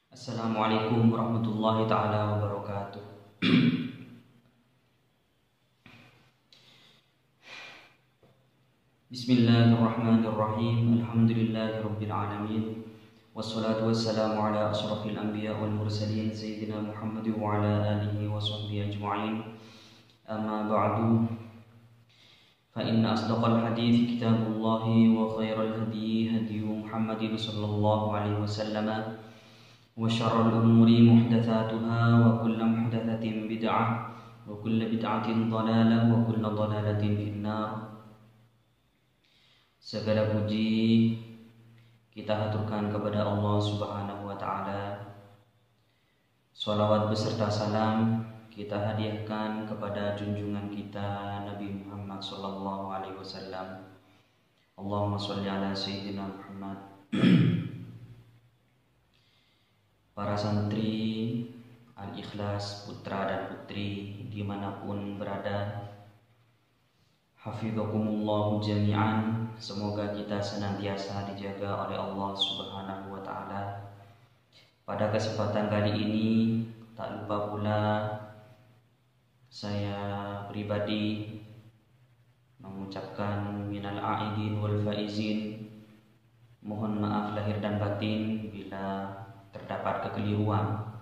Assalamualaikum warahmatullahi taala wabarakatuh. Bismillahirrahmanirrahim. Alhamdulillahirabbil alamin. Wassalatu wassalamu ala asyrafil anbiya wal mursalin sayyidina Muhammad wa ala alihi wa sahbihi ajma'in. Amma ba'du. Fa inna asdaqal hadithi kitabullahi wa khairal hadi hadi Muhammadin sallallahu alaihi wasallam. وشر الأمور محدثاتها وكل محدثة بدعة وكل بدعة ضلالة وكل ضلالة في النار. Segala puji kita haturkan kepada Allah Subhanahu wa taala. Shalawat beserta salam kita hadiahkan kepada junjungan kita Nabi Muhammad sallallahu alaihi wasallam. Allahumma shalli ala sayyidina Muhammad. Para santri Al-Ikhlas, putra dan putri dimanapun berada, hafidhakumullahu jami'an. Semoga kita senantiasa dijaga oleh Allah Subhanahu wa ta'ala. Pada kesempatan kali ini tak lupa pula saya pribadi mengucapkan minal a'idin wal faizin, mohon maaf lahir dan batin bila terdapat kekeliruan,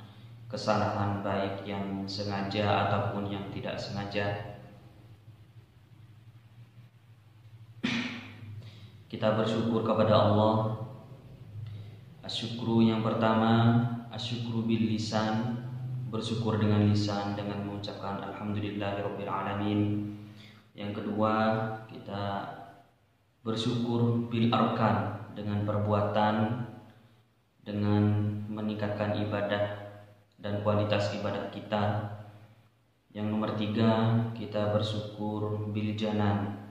kesalahan baik yang sengaja ataupun yang tidak sengaja. Kita bersyukur kepada Allah. Asyukru yang pertama, asyukru bil lisan, bersyukur dengan lisan dengan mengucapkan alhamdulillahirabbil alamin. Yang kedua, kita bersyukur bil arkan, dengan perbuatan, dengan meningkatkan ibadah dan kualitas ibadah kita. Yang nomor tiga, kita bersyukur bil janan,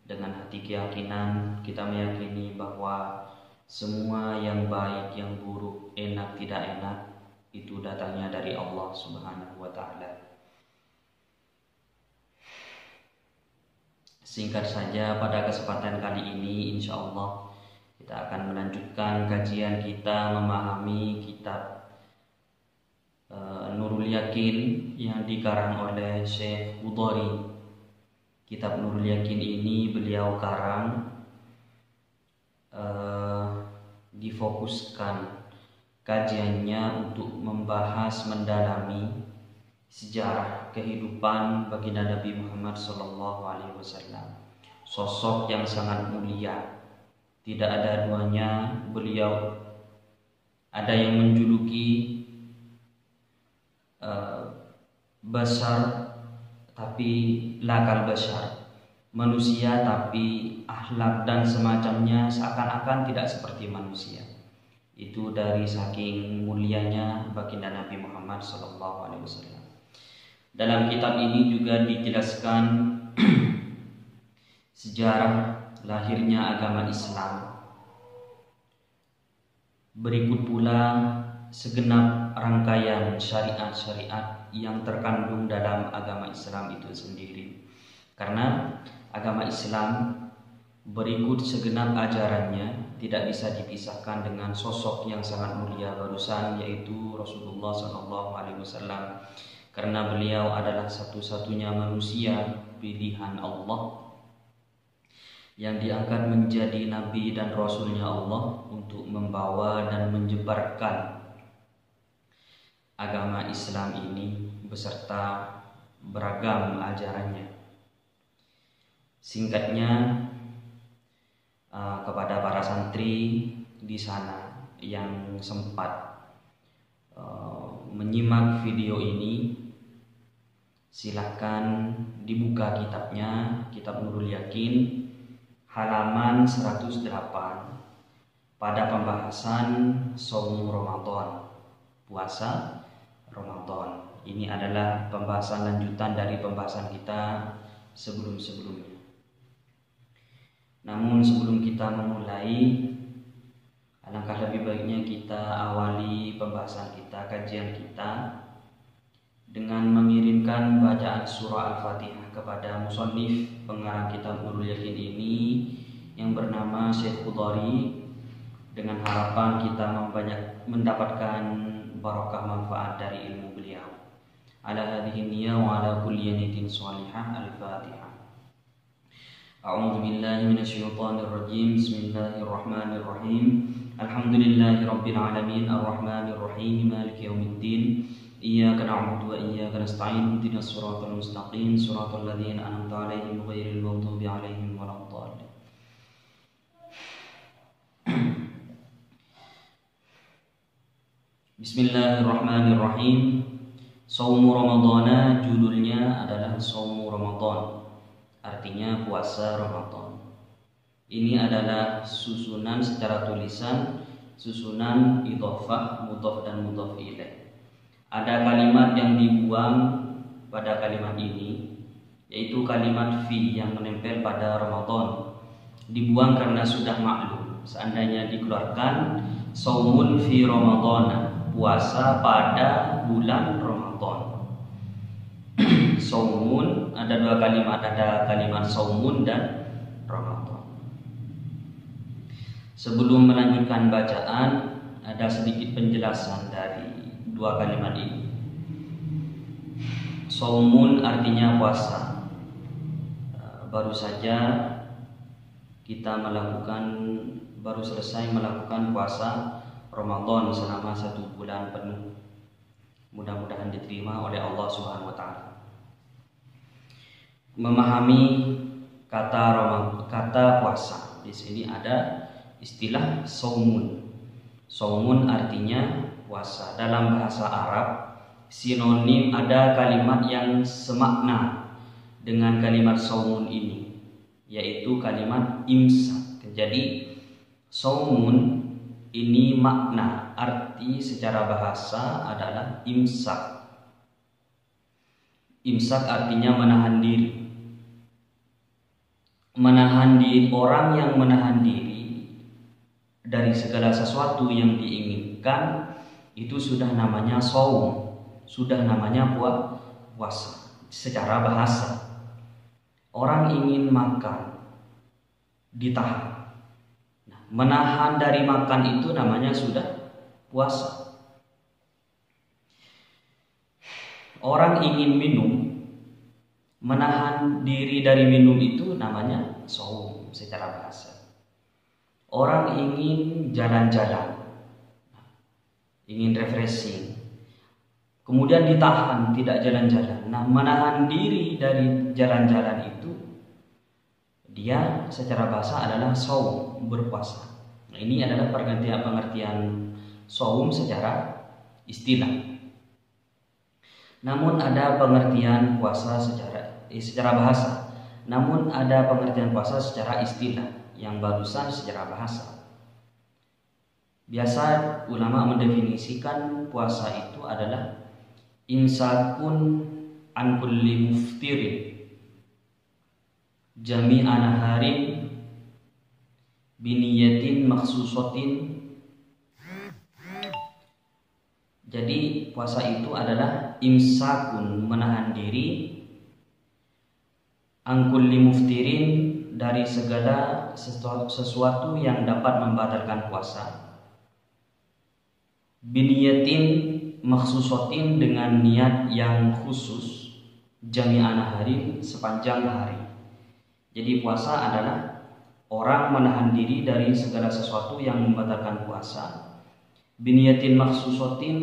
dengan hati keyakinan kita meyakini bahwa semua yang baik, yang buruk, enak, tidak enak itu datangnya dari Allah Subhanahu wa ta'ala. Singkat saja, pada kesempatan kali ini insya Allah kita akan melanjutkan kajian kita memahami kitab Nurul Yakin yang dikarang oleh Syekh Hudhari. Kitab Nurul Yakin ini beliau karang difokuskan kajiannya untuk membahas mendalami sejarah kehidupan baginda Nabi Muhammad SAW, sosok yang sangat mulia. Tidak ada duanya beliau. Ada yang menjuluki basar tapi lakal basar, manusia tapi akhlak dan semacamnya seakan-akan tidak seperti manusia. Itu dari saking mulianya baginda Nabi Muhammad SAW. Dalam kitab ini juga dijelaskan sejarah lahirnya agama Islam. Berikut pula segenap rangkaian syariat-syariat yang terkandung dalam agama Islam itu sendiri. Karena agama Islam berikut segenap ajarannya tidak bisa dipisahkan dengan sosok yang sangat mulia barusan, yaitu Rasulullah SAW. Karena beliau adalah satu-satunya manusia pilihan Allah yang diangkat menjadi nabi dan rasulnya Allah untuk membawa dan menyebarkan agama Islam ini beserta beragam ajarannya. Singkatnya, kepada para santri di sana yang sempat menyimak video ini, silakan dibuka kitabnya, Kitab Nurul Yakin, halaman 108 pada pembahasan Shaum Ramadan, puasa Ramadan. Ini adalah pembahasan lanjutan dari pembahasan kita sebelum-sebelumnya. Namun sebelum kita memulai, alangkah lebih baiknya kita awali pembahasan kita, kajian kita, dengan mengirimkan bacaan surah Al-Fatihah kepada musannif pengarang kitab Nurul Yakin ini yang bernama Syekh Hudhari, dengan harapan kita mendapatkan barakah manfaat dari ilmu beliau. Ala hadhihi niyyah wa ala kulli niyatin shalihah. Al-Fatihah. A'udzu billahi minasyaitonir rajim. Bismillahirrahmanirrahim. Alhamdulillahi rabbil alamin arrahmanir rahim maliki yaumiddin. Iyyaka na'budu wa iyyaka nasta'in. Ihdinas siratal mustaqim siratal ladzina an'amta 'alaihim ghairil maghdubi 'alaihim waladdallin. Bismillahirrahmanirrahim. Saumu Ramadana, judulnya adalah Saumu Ramadan, artinya puasa Ramadan. Ini adalah susunan secara tulisan, susunan idhofah, mudhof dan mudhof ilaih. Ada kalimat yang dibuang pada kalimat ini, yaitu kalimat fi yang menempel pada Ramadan. Dibuang karena sudah maklum. Seandainya dikeluarkan saumun fi Ramadana, puasa pada bulan Ramadan. Saumun ada dua kalimat, ada kalimat saumun dan Ramadan. Sebelum melanjutkan bacaan, ada sedikit penjelasan dari dua kalimat ini. Saumun artinya puasa. Baru saja kita baru selesai melakukan puasa Ramadan selama 1 bulan penuh. Mudah-mudahan diterima oleh Allah Subhanahu wa taala. Memahami kata puasa. Di sini ada istilah saumun. Saumun artinya puasa. Dalam bahasa Arab sinonim ada kalimat yang semakna dengan kalimat saumun ini, yaitu kalimat imsak. Jadi saumun ini makna, arti secara bahasa adalah imsak. Imsak artinya menahan diri. Menahan diri, orang yang menahan diri dari segala sesuatu yang diinginkan, itu sudah namanya saum, sudah namanya puasa secara bahasa. Orang ingin makan, ditahan. Menahan dari makan itu namanya sudah puasa. Orang ingin minum, menahan diri dari minum itu namanya shaum secara bahasa. Orang ingin jalan-jalan, ingin refreshing, kemudian ditahan tidak jalan-jalan. Nah, menahan diri dari jalan-jalan itu dia secara bahasa adalah shaum, berpuasa. Nah, ini adalah pengertian shaum secara istilah. Namun ada pengertian puasa secara bahasa. Namun ada pengertian puasa secara istilah yang barusan secara bahasa. Biasa ulama mendefinisikan puasa itu adalah imsakun an kulli muftirin jami'an harin biniyatin maksusotin. Jadi puasa itu adalah imsakun, menahan diri, an kulli muftirin, dari segala sesuatu yang dapat membatalkan puasa, biniyatin maksusotin, dengan niat yang khusus, jami'an harin, sepanjang hari. Jadi puasa adalah orang menahan diri dari segala sesuatu yang membatalkan puasa, biniyatin maksusotin,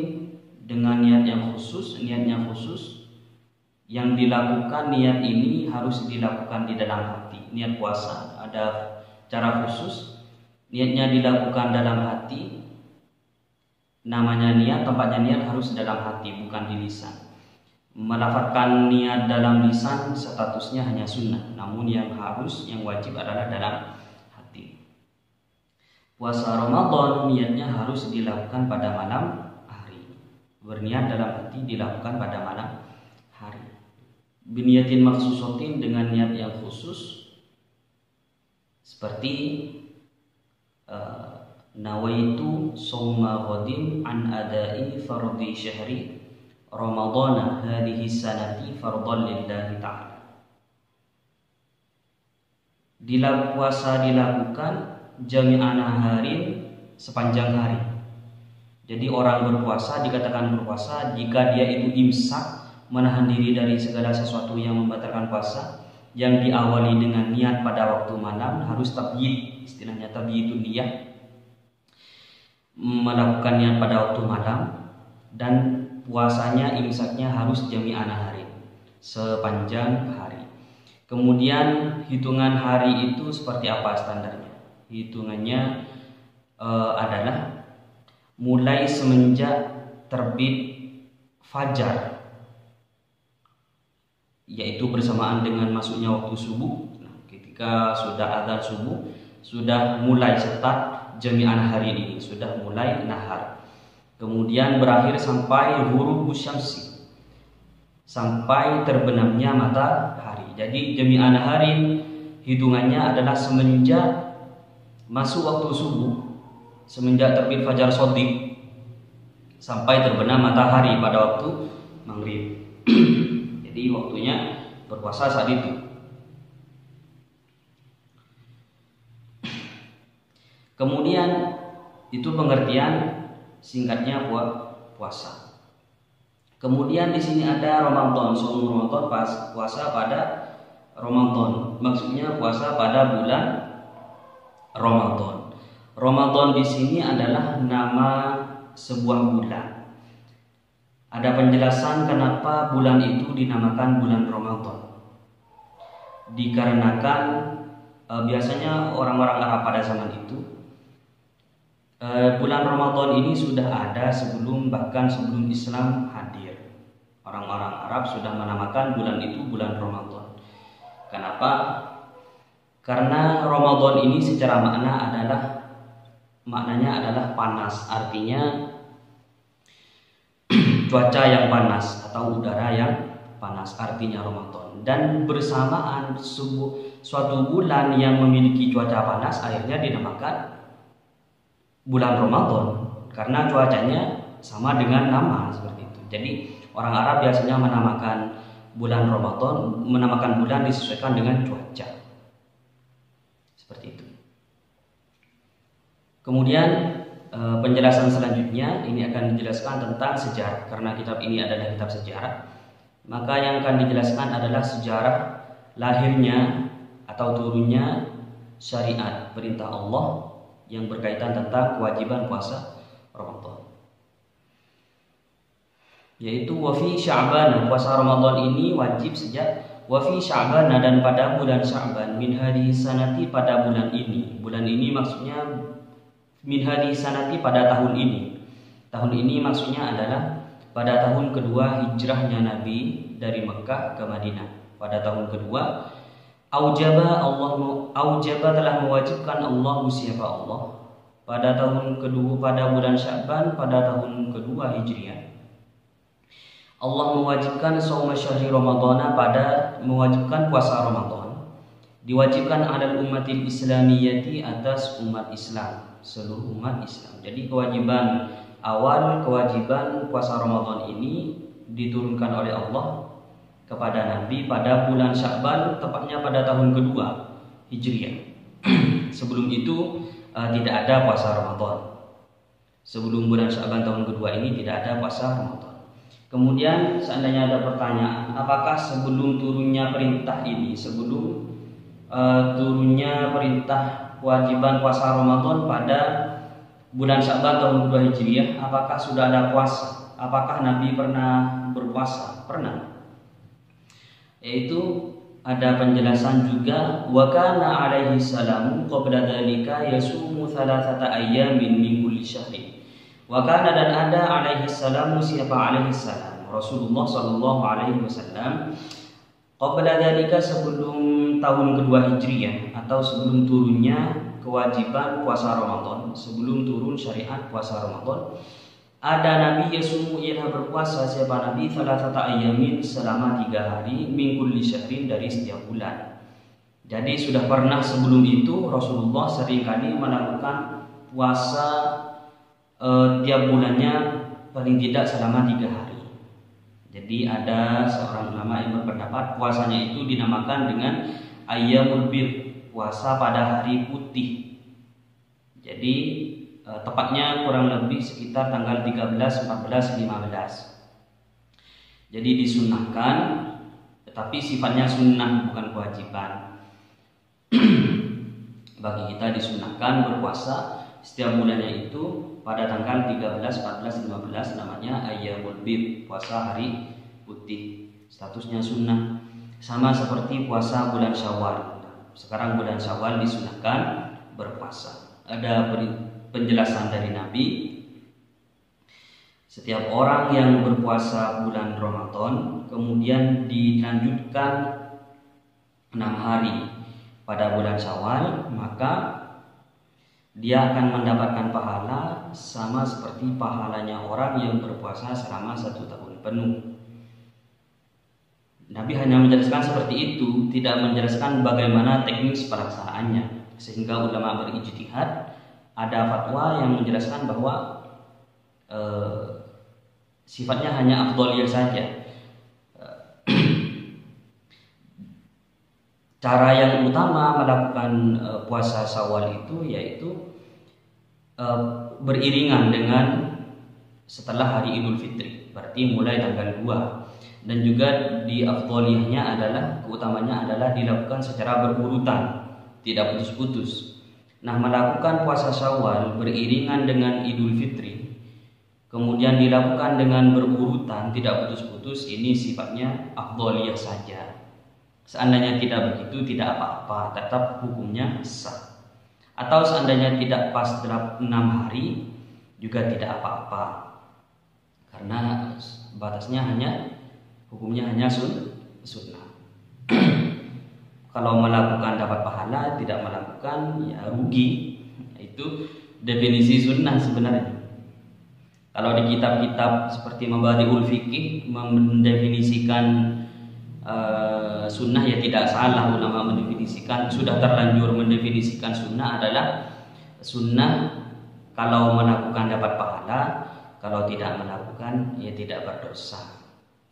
dengan niat yang khusus. Niatnya khusus, yang dilakukan, niat ini harus dilakukan di dalam hati. Niat puasa ada cara khusus, niatnya dilakukan dalam hati. Namanya niat, tempatnya niat harus dalam hati, bukan di lisan. Melafazkan niat dalam lisan statusnya hanya sunnah, namun yang wajib adalah dalam hati. Puasa Ramadan niatnya harus dilakukan pada malam hari. Berniat dalam hati dilakukan pada malam hari. Biniyatin maksusotin, dengan niat yang khusus, seperti nawaitu shauma ghadin an adai fardhi syahri Ramadana hadhihi sanati fardhan lillahi ta'ala. Puasa dilakukan jami'an harin, sepanjang hari. Jadi orang berpuasa dikatakan berpuasa jika dia itu imsak, menahan diri dari segala sesuatu yang membatalkan puasa, yang diawali dengan niat pada waktu malam, harus tabyid, istilahnya tabyidun niyah, melakukan niat pada waktu malam, dan puasanya imsaknya harus jami'an hari, sepanjang hari. Kemudian hitungan hari itu seperti apa standarnya? Hitungannya adalah mulai semenjak terbit fajar, yaitu bersamaan dengan masuknya waktu subuh. Nah, ketika sudah adzan subuh, sudah mulai start jami'an hari ini, sudah mulai nahar. Kemudian berakhir sampai ghurubus syamsi, sampai terbenamnya matahari. Jadi jami'an hari hitungannya adalah semenjak masuk waktu subuh, semenjak terbit fajar shadiq sampai terbenam matahari pada waktu maghrib. Jadi waktunya berpuasa saat itu. Kemudian itu pengertian singkatnya puasa. Kemudian di sini ada Ramadan, shaum Ramadan, puasa pada Ramadan. Maksudnya puasa pada bulan Ramadan. Ramadan di sini adalah nama sebuah bulan. Ada penjelasan kenapa bulan itu dinamakan bulan Ramadan. Dikarenakan biasanya orang-orang Arab pada zaman itu bulan Ramadan ini sudah ada bahkan sebelum Islam hadir. Orang-orang Arab sudah menamakan bulan itu bulan Ramadan. Kenapa? Karena Ramadan ini secara maknanya adalah panas, artinya cuaca yang panas atau udara yang panas, artinya Ramadan. Dan bersamaan suatu bulan yang memiliki cuaca panas akhirnya dinamakan bulan Ramadan karena cuacanya sama dengan nama seperti itu. Jadi orang Arab biasanya menamakan bulan Ramadan, menamakan bulan disesuaikan dengan cuaca. Seperti itu. Kemudian penjelasan selanjutnya ini akan dijelaskan tentang sejarah, karena kitab ini adalah kitab sejarah. Maka yang akan dijelaskan adalah sejarah lahirnya atau turunnya syariat perintah Allah yang berkaitan tentang kewajiban puasa Ramadan. Yaitu wafi Sya'ban, puasa Ramadan ini wajib sejak wafi Sya'ban, dan pada bulan Sya'ban, min hadhihi sanati, pada bulan ini. Bulan ini maksudnya min hadhihi sanati, pada tahun ini. Tahun ini maksudnya adalah pada tahun kedua hijrahnya Nabi dari Mekah ke Madinah. Pada tahun kedua aujaba telah mewajibkan Allah, siapa Allah, pada tahun kedua, pada bulan Sya'ban, pada tahun kedua Hijriah. Allah mewajibkan shaum syahri Ramadan, pada mewajibkan puasa Ramadan, diwajibkan alal ummatil islamiyati, atas umat Islam, seluruh umat Islam. Jadi kewajiban puasa Ramadan ini diturunkan oleh Allah kepada Nabi pada bulan Sya'ban, tepatnya pada tahun kedua Hijriah. Sebelum itu tidak ada puasa Ramadan. Sebelum bulan Sya'ban tahun kedua ini tidak ada puasa Ramadan. Kemudian seandainya ada pertanyaan, apakah sebelum turunnya perintah ini, turunnya perintah kewajiban puasa Ramadan pada bulan Sya'ban tahun kedua Hijriah, apakah sudah ada puasa? Apakah Nabi pernah berpuasa? Pernah. Yaitu ada penjelasan juga, wa kana alaihi salam qabla dzalika yasumu thalathata ayyamin min kulli syahrin. Wa kana, dan ada alaihi salam, siapa alaihi salam? Rasulullah sallallahu alaihi wasallam, qabla dzalika, sebelum tahun kedua Hijriah atau sebelum turunnya kewajiban puasa Ramadan, sebelum turun syariat puasa Ramadan, ada Nabi yasumu, ialah berpuasa siapa Nabi, thalathata ayyamin, selama 3 hari, min kulli syahrin, dari setiap bulan. Jadi sudah pernah sebelum itu Rasulullah seringkali melakukan puasa tiap bulannya paling tidak selama 3 hari. Jadi ada seorang ulama yang berpendapat puasanya itu dinamakan dengan ayyamul bid, puasa pada hari putih. Jadi tepatnya kurang lebih sekitar tanggal 13, 14, 15. Jadi disunnahkan, tetapi sifatnya sunnah bukan kewajiban. Bagi kita disunnahkan berpuasa setiap bulannya itu pada tanggal 13, 14, 15, namanya Ayyamul Bid, puasa hari putih. Statusnya sunnah. Sama seperti puasa bulan Syawal. Sekarang bulan Syawal disunahkan berpuasa. Ada penjelasan dari Nabi. Setiap orang yang berpuasa bulan Ramadan kemudian dilanjutkan 6 hari pada bulan Syawal, maka dia akan mendapatkan pahala sama seperti pahalanya orang yang berpuasa selama 1 tahun penuh. Nabi hanya menjelaskan seperti itu, tidak menjelaskan bagaimana teknis pelaksanaannya. Sehingga ulama berijtihad, ada fatwa yang menjelaskan bahwa sifatnya hanya afdhaliyah saja. Cara yang utama melakukan puasa Syawal itu yaitu beriringan dengan setelah hari Idul Fitri, berarti mulai tanggal 2. Dan juga di afdhaliyahnya adalah, keutamanya adalah dilakukan secara berurutan, tidak putus-putus. Nah, melakukan puasa Syawal beriringan dengan Idul Fitri, kemudian dilakukan dengan berurutan, tidak putus-putus, ini sifatnya afdhaliyah saja. Seandainya tidak begitu, tidak apa-apa, tetap hukumnya sah. Atau seandainya tidak pas 6 hari, juga tidak apa-apa, karena batasnya hukumnya hanya sunnah. Kalau melakukan dapat pahala, tidak melakukan ya rugi. Itu definisi sunnah sebenarnya. Kalau di kitab-kitab seperti Mabadi'ul Fiqih mendefinisikan sunnah, ya tidak salah ulama mendefinisikan, sudah terlanjur mendefinisikan sunnah adalah sunnah kalau melakukan dapat pahala, kalau tidak melakukan ya tidak berdosa.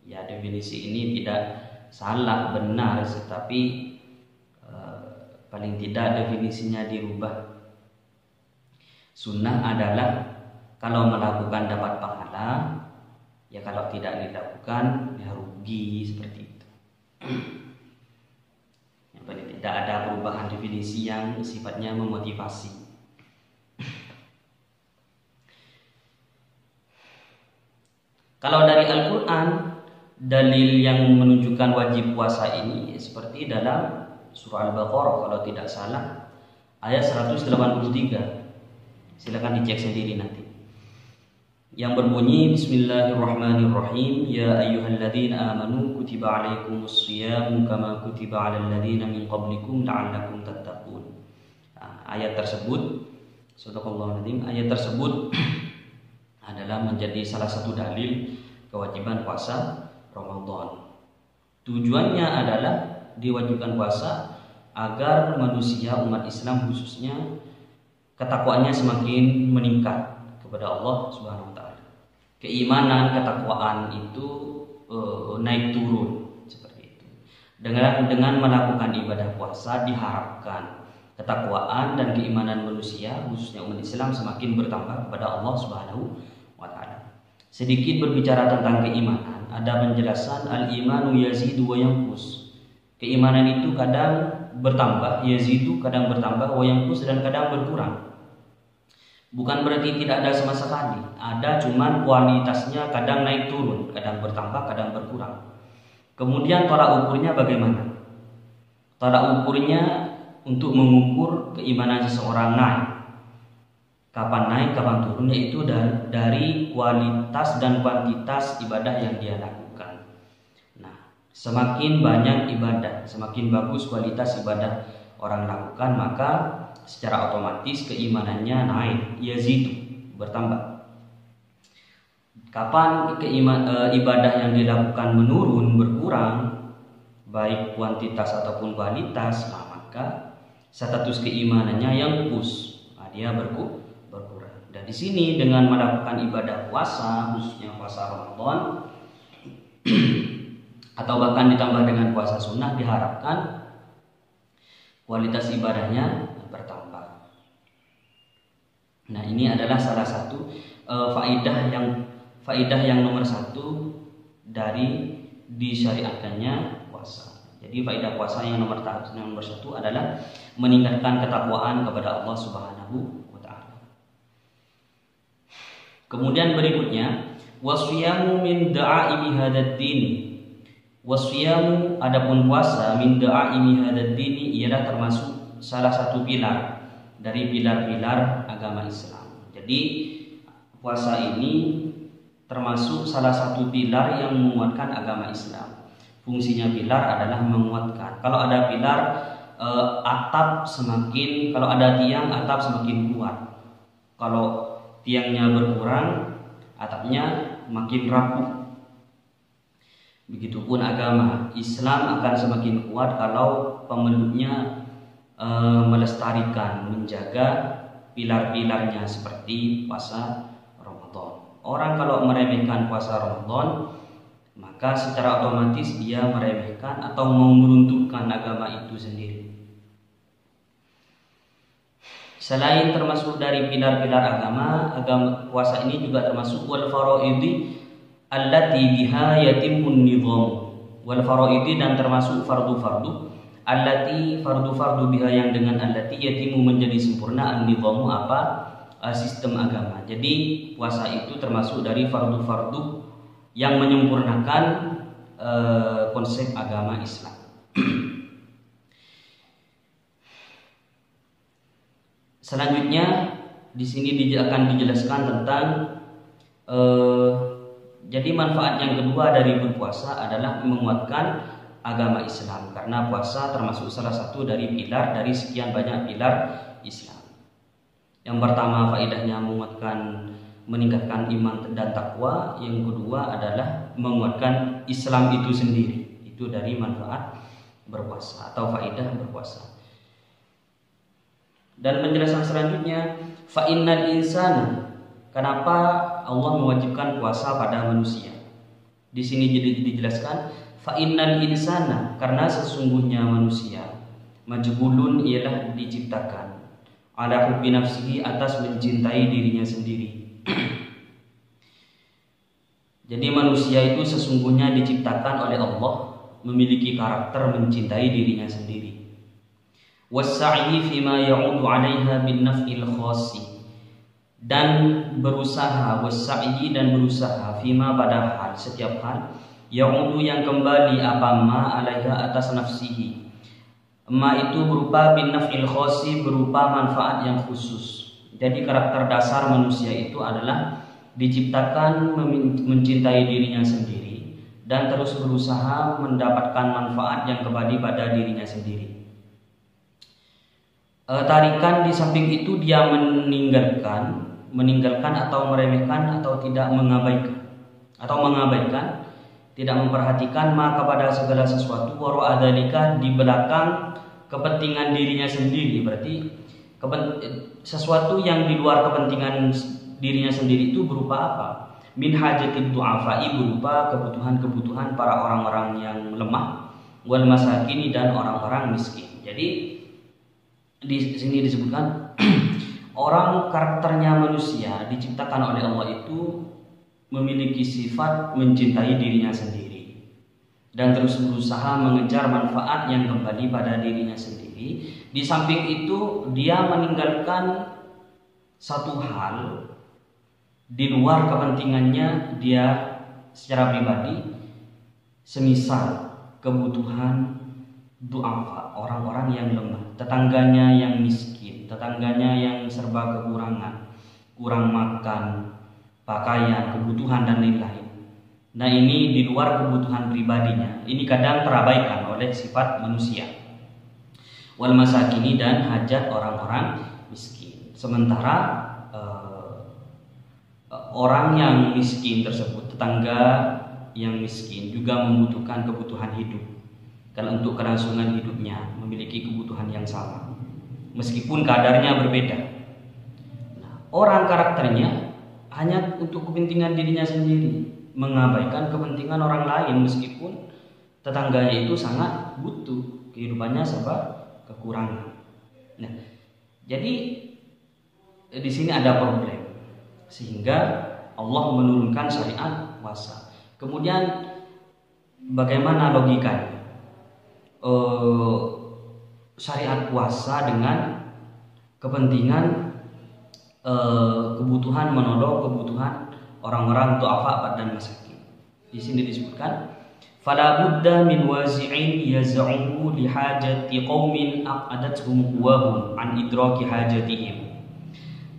Ya, definisi ini tidak salah, benar, tetapi paling tidak definisinya dirubah. Sunnah adalah kalau melakukan dapat pahala, ya kalau tidak dilakukan ya rugi, seperti itu. Yang paling tidak ada perubahan definisi yang sifatnya memotivasi. Kalau dari Al-Quran, dalil yang menunjukkan wajib puasa ini seperti dalam surah Al-Baqarah, kalau tidak salah ayat 183. Silakan dicek sendiri nanti. Yang berbunyi Bismillahirrahmanirrahim, ya ayyuhalladzina amanu kutiba alaikumus shiyamu kama kutiba alal ladzina min qablikum la'allakum tattaqun. Ayat tersebut, Shadaqallahul Adzim, ayat tersebut adalah menjadi salah satu dalil kewajiban puasa Ramadan. Tujuannya adalah diwajibkan puasa agar manusia umat Islam khususnya ketakwaannya semakin meningkat kepada Allah Subhanahu wa taala. Keimanan, ketakwaan itu naik turun seperti itu. Dengan melakukan ibadah puasa diharapkan ketakwaan dan keimanan manusia khususnya umat Islam semakin bertambah kepada Allah Subhanahu wa taala. Sedikit berbicara tentang keimanan, ada penjelasan al-imanu yazidu wa yanqus. Keimanan itu kadang bertambah, yazidu kadang bertambah, wa yanqus dan kadang berkurang. Bukan berarti tidak ada sama sekali, ada, cuman kualitasnya kadang naik turun, kadang bertambah, kadang berkurang. Kemudian tolak ukurnya bagaimana? Tolak ukurnya untuk mengukur keimanan seseorang naik. Kapan naik, kapan turun, yaitu dari kualitas dan kuantitas ibadah yang dia lakukan. Nah, semakin banyak ibadah, semakin bagus kualitas ibadah orang lakukan, maka secara otomatis keimanannya naik, yazidu, bertambah. Kapan ibadah yang dilakukan menurun, berkurang, baik kuantitas ataupun kualitas, maka status keimanannya yang kus, dia berkurang. Dan di sini dengan melakukan ibadah puasa, khususnya puasa Ramadan, atau bahkan ditambah dengan puasa sunnah, diharapkan kualitas ibadahnya bertambah. Nah, ini adalah salah satu faedah yang nomor satu dari disyariatkannya puasa. Jadi faedah puasa yang nomor satu adalah meningkatkan ketakwaan kepada Allah Subhanahu wa taala. Kemudian berikutnya, wasyamu min da'aimi hadzal din. Wasyamu, adapun puasa, min da'aimi hadzal din ialah termasuk salah satu pilar dari pilar-pilar agama Islam. Jadi puasa ini termasuk salah satu pilar yang menguatkan agama Islam. Fungsinya pilar adalah menguatkan. Kalau ada pilar, kalau ada tiang, atap semakin kuat. Kalau tiangnya berkurang, atapnya makin rapuh. Begitupun agama Islam akan semakin kuat kalau pemeluknya melestarikan, menjaga pilar-pilarnya seperti puasa Ramadan. Orang kalau meremehkan puasa Ramadan, maka secara otomatis dia meremehkan atau meruntuhkan agama itu sendiri. Selain termasuk dari pilar-pilar agama puasa ini juga termasuk wal faraidi allati biha yatimmun nizam. Wal faraidi, dan termasuk fardu-fardu allati fardu biha, yang dengan allati yatimu menjadi sempurna an-nizamu sistem agama. Jadi puasa itu termasuk dari fardu-fardu yang menyempurnakan konsep agama Islam. Selanjutnya di sini akan dijelaskan tentang jadi manfaat yang kedua dari berpuasa adalah menguatkan agama Islam, karena puasa termasuk salah satu dari pilar dari sekian banyak pilar Islam. Yang pertama faedahnya meningkatkan iman dan takwa. Yang kedua adalah menguatkan Islam itu sendiri. Itu dari manfaat berpuasa atau faedah berpuasa. Dan penjelasan selanjutnya, fa innal insana, kenapa Allah mewajibkan puasa pada manusia? Di sini jadi dijelaskan fa innal insana, karena sesungguhnya manusia, majbulun ialah diciptakan, ala hubbi nafsihi, atas mencintai dirinya sendiri. Jadi manusia itu sesungguhnya diciptakan oleh Allah memiliki karakter mencintai dirinya sendiri. Wassa'i fima ya'udu 'alaiha bin naf'il khassi, dan berusaha, wassa'i, dan berusaha, fima, pada hal, setiap hal, ya'udu, yang kembali, ma alaiha, atas nafsihi. Ma itu berupa bin naf'il khassi, berupa manfaat yang khusus. Jadi karakter dasar manusia itu adalah diciptakan mencintai dirinya sendiri dan terus berusaha mendapatkan manfaat yang kembali pada dirinya sendiri. Tarikan di samping itu dia meninggalkan atau meremehkan atau tidak mengabaikan, tidak memperhatikan kepada segala sesuatu, wara adzalika, di belakang kepentingan dirinya sendiri. Berarti sesuatu yang di luar kepentingan dirinya sendiri itu berupa apa? Min hajatid du'afai, berupa kebutuhan-kebutuhan para orang-orang yang lemah, wal masakini, dan orang-orang miskin. Jadi di sini disebutkan orang karakternya manusia diciptakan oleh Allah itu memiliki sifat mencintai dirinya sendiri dan terus berusaha mengejar manfaat yang kembali pada dirinya sendiri. Di samping itu dia meninggalkan satu hal di luar kepentingannya dia secara pribadi, semisal kebutuhan du'afa, orang-orang yang lemah, tetangganya yang miskin, tetangganya yang serba kekurangan, kurang makan, pakaian, kebutuhan, dan lain-lain. Nah, ini di luar kebutuhan pribadinya. Ini kadang terabaikan oleh sifat manusia. Wal masakini, dan hajat orang-orang miskin. Sementara orang yang miskin tersebut, tetangga yang miskin, juga membutuhkan kebutuhan hidup. Kalau untuk kelangsungan hidupnya memiliki kebutuhan yang sama, meskipun kadarnya berbeda. Nah, orang karakternya hanya untuk kepentingan dirinya sendiri, mengabaikan kepentingan orang lain, meskipun tetangganya itu sangat butuh, kehidupannya serba kekurangan. Nah, jadi di sini ada problem, sehingga Allah menurunkan syariat puasa. Kemudian bagaimana logikanya? Syariat puasa dengan kepentingan kebutuhan, menodong kebutuhan orang-orang du'afa dan masakin. Di sini disebutkan fala budda min wazi'in yaz'uhu li hajati qaumin aqadathum quwwahum an idraki hajatihim.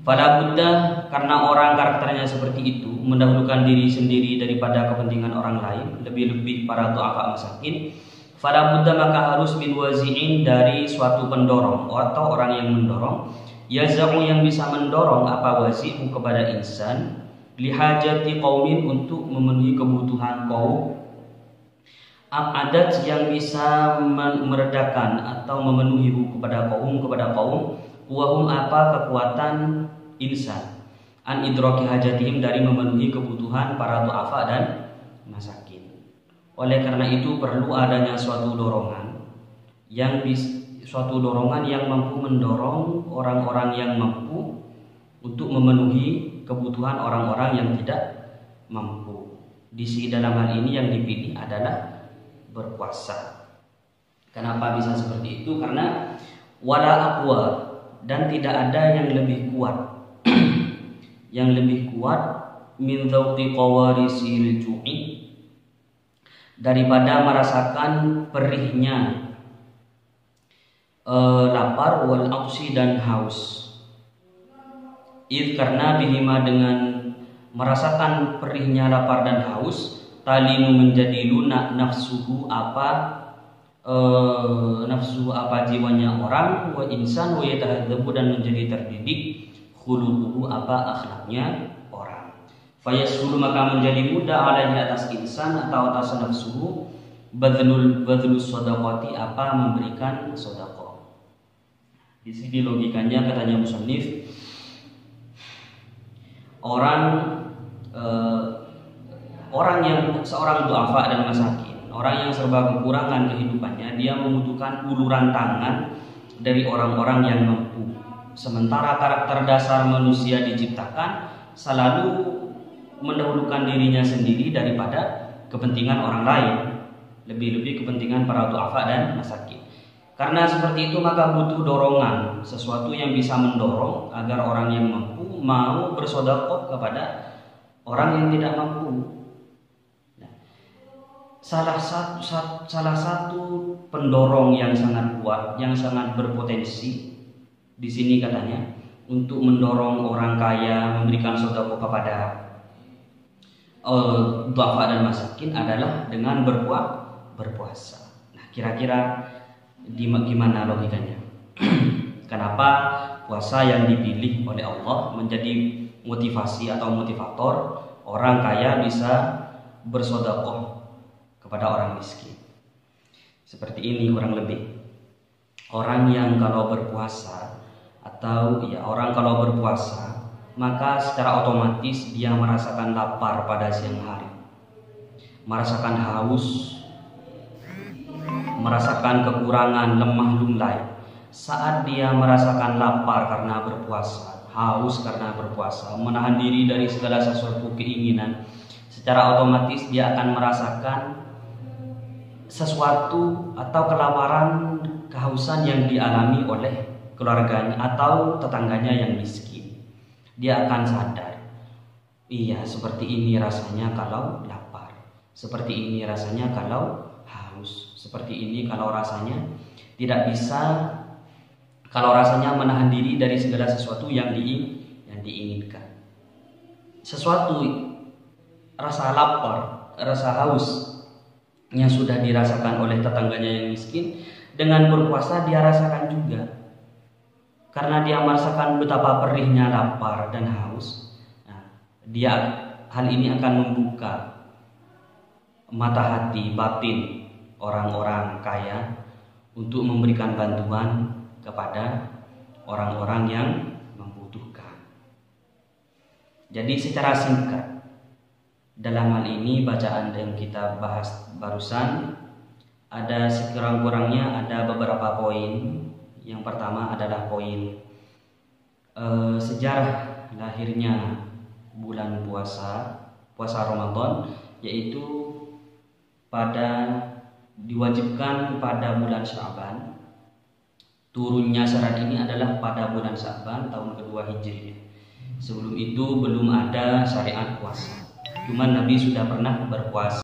Fala budda, karena orang karakternya seperti itu, mendahulukan diri sendiri daripada kepentingan orang lain, lebih-lebih para du'afa masakin. Fala budda, maka harus min wazi'in, dari suatu pendorong atau orang yang mendorong, yaz'u, yang bisa mendorong apa wazi'u kepada insan, lihajati qaumin, untuk memenuhi kebutuhan kaum, adat yang bisa meredakan atau memenuhi kepada kaum, wahum apa kekuatan insan, an idraki hajatihim, dari memenuhi kebutuhan para du'afa dan masakin. Oleh karena itu perlu adanya suatu dorongan yang mampu mendorong orang-orang yang mampu untuk memenuhi kebutuhan orang-orang yang tidak mampu. Di sini dalam hal ini yang dipilih adalah berpuasa. Kenapa bisa seperti itu? Karena wala aqwa, dan tidak ada yang lebih kuat min dzauqi qawarisil ju'i, daripada merasakan perihnya lapar, wal ausi, dan haus. Karena bihima, dengan merasakan perihnya lapar dan haus, talinu, menjadi lunak nafsuhu apa jiwanya orang, wa insan, wa yatahadzabu, dan menjadi terdidik, khuluquhu apa akhlaknya orang. Fayasulu, maka menjadi mudah alaihi, atas insan atau atas nafsuhu, badlul shadaqati, apa memberikan sedekah. Di sini logikanya, katanya musannif, orang yang seorang du'afa dan masakin, orang yang serba kekurangan kehidupannya, dia membutuhkan uluran tangan dari orang-orang yang mampu. Sementara karakter dasar manusia diciptakan selalu mendahulukan dirinya sendiri daripada kepentingan orang lain, lebih-lebih kepentingan para du'afa dan masakin. Karena seperti itu, maka butuh dorongan, sesuatu yang bisa mendorong agar orang yang mampu mau bersedekah kepada orang yang tidak mampu. Salah satu pendorong yang sangat kuat, yang sangat berpotensi di sini katanya untuk mendorong orang kaya memberikan sedekah kepada du'afa dan masakin adalah dengan berpuasa. Nah, kira-kira gimana logikanya? Kenapa puasa yang dipilih oleh Allah menjadi motivasi atau motivator orang kaya bisa bersedekah kepada orang miskin? Seperti ini kurang lebih. Orang yang kalau berpuasa, maka secara otomatis dia merasakan lapar pada siang hari, merasakan haus, merasakan kekurangan, lemah lunglai. Saat dia merasakan lapar karena berpuasa, haus karena berpuasa, menahan diri dari segala sesuatu keinginan, secara otomatis dia akan merasakan sesuatu atau kelaparan, kehausan yang dialami oleh keluarganya atau tetangganya yang miskin. Dia akan sadar, iya, seperti ini rasanya kalau lapar, seperti ini rasanya kalau haus, seperti ini kalau rasanya tidak bisa, kalau rasanya menahan diri dari segala sesuatu yang diinginkan. Sesuatu rasa lapar, rasa haus yang sudah dirasakan oleh tetangganya yang miskin, dengan berpuasa dia rasakan juga. Karena dia merasakan betapa perihnya lapar dan haus, hal ini akan membuka mata hati batin orang-orang kaya untuk memberikan bantuan kepada orang-orang yang membutuhkan. Jadi secara singkat, dalam hal ini bacaan yang kita bahas barusan ada sekurang-kurangnya ada beberapa poin. Yang pertama adalah poin sejarah lahirnya bulan puasa Ramadan, yaitu diwajibkan pada bulan Sya'ban. Turunnya syarat ini adalah pada bulan Sya'ban tahun kedua Hijriah. Sebelum itu belum ada syariat puasa. Cuman Nabi sudah pernah berpuasa